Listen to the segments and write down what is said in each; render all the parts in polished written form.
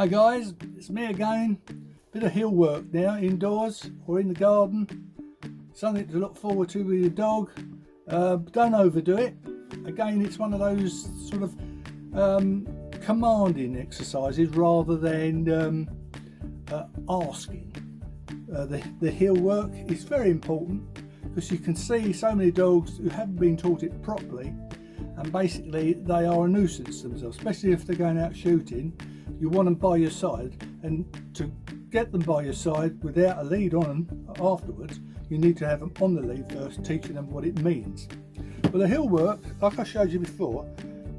Hi guys, it's me again. Bit of hill work now, indoors or in the garden. Something to look forward to with your dog. Don't overdo it. Again, it's one of those sort of commanding exercises rather than asking. The hill work is very important because you can see so many dogs who haven't been taught it properly, and basically they are a nuisance themselves, especially if they're going out shooting. You want them by your side, and to get them by your side without a lead on them afterwards, you need to have them on the lead first, teaching them what it means. Well, the hill work, like I showed you before,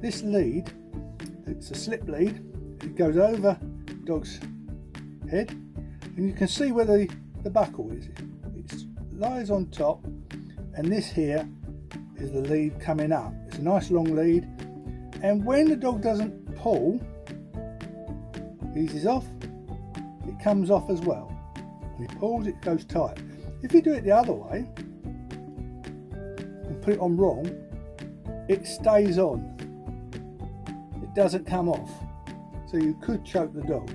this lead, it's a slip lead. It goes over the dog's head, and you can see where the buckle is. It lies on top, and this here is the lead coming up. It's a nice long lead, and when the dog doesn't pull, eases off, it comes off as well. When he pulls, it goes tight. If you do it the other way and put it on wrong, it stays on. It doesn't come off. So you could choke the dog.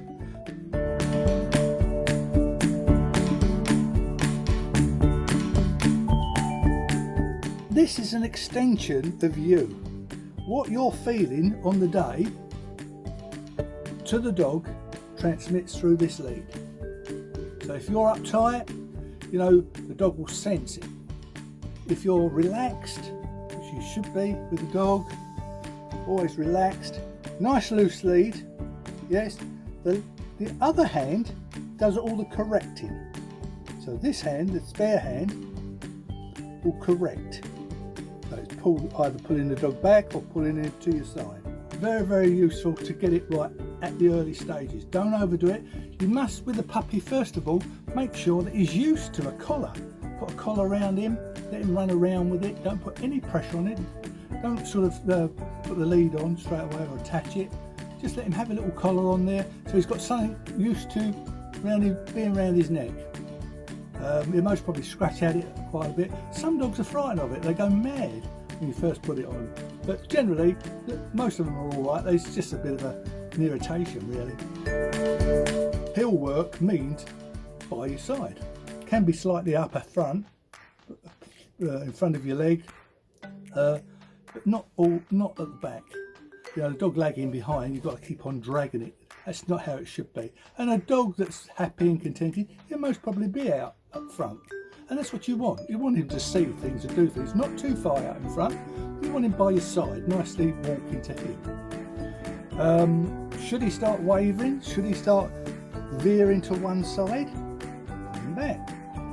This is an extension of you. What you're feeling on the day to the dog transmits through this lead. So if you're uptight, you know, the dog will sense it. If you're relaxed, which you should be with the dog, always relaxed, nice loose lead, yes, the other hand does all the correcting. So this hand, the spare hand, will correct. So it's either pulling the dog back or pulling it to your side. Very, very useful to get it right at the early stages. Don't overdo it. You must, with the puppy, first of all, make sure that he's used to a collar. Put a collar around him, let him run around with it. Don't put any pressure on it. Don't sort of put the lead on straight away or attach it. Just let him have a little collar on there so he's got something used to being around his neck. He'll most probably scratch at it quite a bit. Some dogs are frightened of it. They go mad when you first put it on. But generally, most of them are all right. It's just a bit of an irritation, really. Hill work means by your side. Can be slightly up at front, in front of your leg, but not at the back. You know, the dog lagging behind, you've got to keep on dragging it. That's not how it should be. And a dog that's happy and contented, he'll most probably be out up front. And that's what you want. You want him to see things and do things, not too far out in front. You want him by your side, nicely walking to him. Should he start wavering? Should he start veering to one side? Pull him back.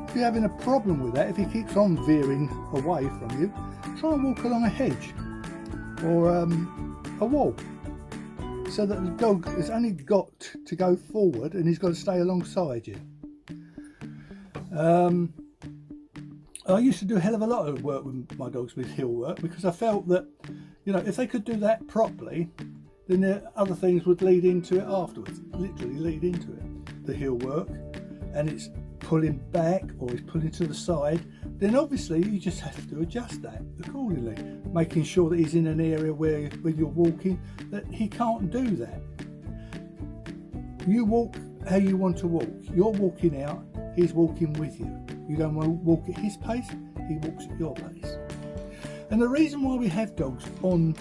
If you're having a problem with that, if he keeps on veering away from you, try and walk along a hedge or a wall, so that the dog has only got to go forward and he's got to stay alongside you. I used to do a hell of a lot of work with my dogs with hill work, because I felt that, you know, if they could do that properly, then the other things would lead into it afterwards, literally lead into it. The hill work, and it's pulling back or it's pulling to the side, then obviously you just have to adjust that accordingly, making sure that he's in an area where when you're walking that he can't do that. You walk how you want to walk. You're walking out, he's walking with you. You don't want to walk at his pace, he walks at your pace. And the reason why we have dogs on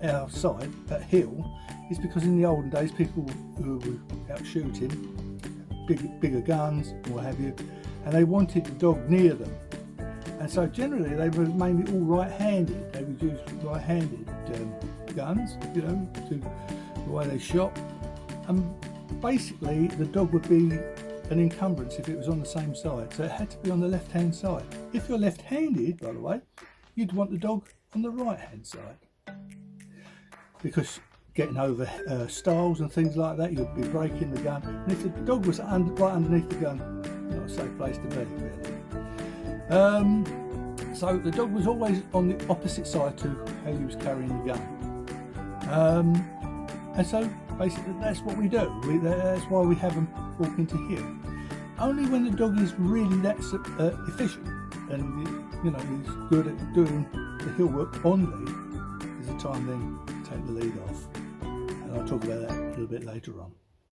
our side at hill is because in the olden days, people who were out shooting, bigger guns or what have you, and they wanted the dog near them. And so generally they were mainly all right-handed. They would use right-handed guns, you know, to the way they shot. And basically the dog would be an encumbrance if it was on the same side. So it had to be on the left-hand side. If you're left-handed, by the way, you'd want the dog on the right-hand side, because getting over stiles and things like that, you'd be breaking the gun. And if the dog was right underneath the gun, not a safe place to be, really. So the dog was always on the opposite side to how he was carrying the gun. And so basically that's what we do. That's why we have them walking to hill. Only when the dog is really that efficient and, you know, he's good at doing the hill work on lead, is the time then to take the lead off. And I'll talk about that a little bit later on.